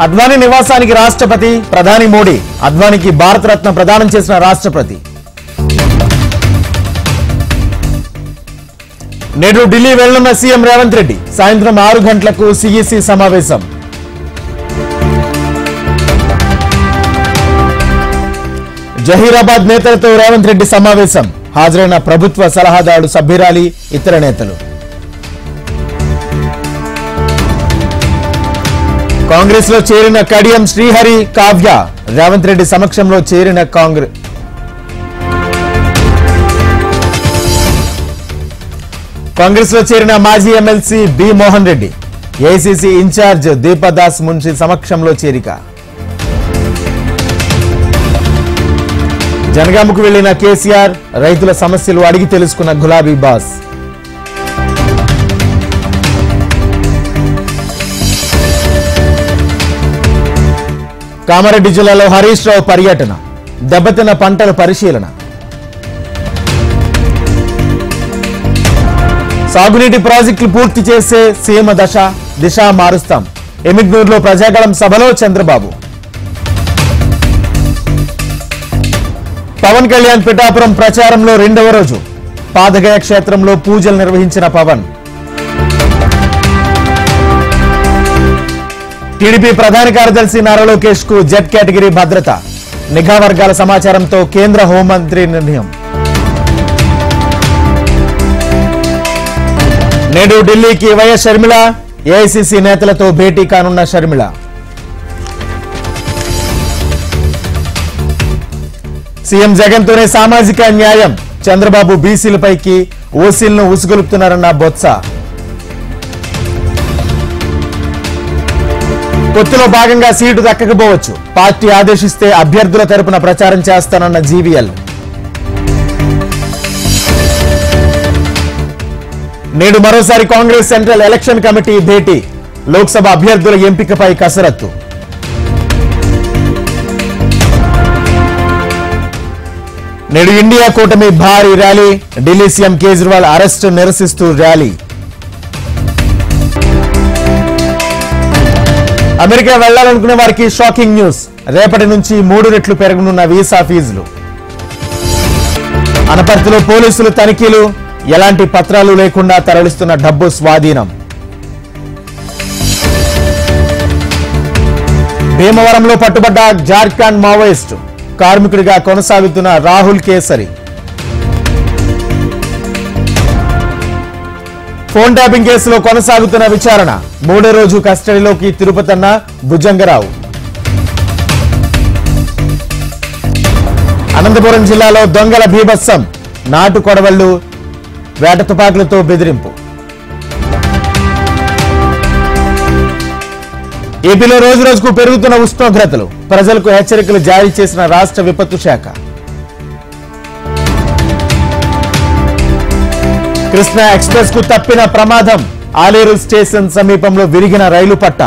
అద్వానీ నివాసానికి రాష్ట్రపతి ప్రధాని మోడీ అద్వానీకి భారతరత్న ప్రదానం చేసిన రాష్ట్రపతి. నేడు ఢిల్లీ వెళ్లనున్న సీఎం రేవంత్ రెడ్డి సాయంత్రం 6 గంటలకు సిఈసి సమావేశం. జహీరాబాద్ నేతలతో రేవంత్ రెడ్డి సమావేశం. హాజరైన ప్రభుత్వ సలహాదారు సభ్యురాలి ఇతర నేతలు. కాంగ్రెస్ లో చేరిన కడియం శ్రీహరి కావ్య రేవంత్ రెడ్డి సమక్షంలో చేరిన కాంగ్రెస్ లో చేరిన మాజీ MLC B Mohan Reddy AICC in charge Deepadas Munshi సమక్షంలో చేరిక. జనగామకు వెళ్లిన కేసీఆర్ రైతుల సమస్యలు అడిగి తెలుసుకున్న గులాబీ బాస్. కామారెడ్డి జిల్లాలో హరీష్ రావు పర్యటన, దెబ్బతిన్న పంటల పరిశీలన. సాగునీటి ప్రాజెక్టులు పూర్తి చేసే సీమ దిశ మారుస్తాం. ఎమిగ్నూరులో ప్రజాగళం సభలో చంద్రబాబు. పవన్ కళ్యాణ్ పిఠాపురం ప్రచారంలో 2వ రోజు పాదగయ క్షేత్రంలో పూజలు నిర్వహించిన పవన్. టీడీపీ ప్రధాన కార్యదర్శి నారా లోకేష్ కు జెడ్ కేటగిరీ భద్రత. నిఘా వర్గాల సమాచారంతో కేంద్ర హోంమంత్రి నిర్ణయం. నేడు ఢిల్లీకి వైఎస్ షర్మిల ఏఐసీసీ నేతలతో భేటీ కానున్న షర్మిల. సీఎం జగన్ తోనే సామాజిక న్యాయం. చంద్రబాబు బీసీలపైకి ఓసీలను ఉసుగొలుపుతున్నారన్న బొత్స. పొత్తులో భాగంగా సీటు దక్కకపోవచ్చు. పార్టీ ఆదేశిస్తే అభ్యర్థుల తరపున ప్రచారం చేస్తానన్న జీవీఎల్. నేడు మరోసారి కాంగ్రెస్ సెంట్రల్ ఎలక్షన్ కమిటీ భేటీ. లోక్సభ అభ్యర్థుల ఎంపికపై కసరత్తు. నేడు ఇండియా కూటమి భారీ rally. Delhi CM Kejriwal arrest నిరసిస్తూ ర్యాలీ. అమెరికా వెళ్లాలనుకునే వారికి షాకింగ్ న్యూస్. రేపటి నుంచి 3 రెట్లు పెరగనున్న వీసా ఫీజులు. అనపర్తిలో పోలీసులు తనిఖీలు. ఎలాంటి పత్రాలు లేకుండా తరలిస్తున్న డబ్బు స్వాధీనం. భీమవరంలో పట్టుబడ్డ జార్ఖండ్ మావోయిస్టు. కార్మికుడిగా కొనసాగుతున్న రాహుల్ కేసరి. ఫోన్ ట్యాపింగ్ కేసులో కొనసాగుతున్న విచారణ. 3వ రోజు కస్టడీలోకి తిరుపతన్న భుజంగరావు. అనంతపురం జిల్లాలో దొంగల బీభత్సం. నాటు కొడవళ్లు, వేట తుపాకులతో బెదిరింపు. ఏపీలో రోజు రోజుకు పెరుగుతున్న ఉష్ణోగ్రతలు. ప్రజలకు హెచ్చరికలు జారీ చేసిన రాష్ట్ర విపత్తు శాఖ. కృష్ణా ఎక్స్ప్రెస్ కు తప్పిన ప్రమాదం. ఆలేరు స్టేషన్ సమీపంలో విరిగిన రైలు పట్ట.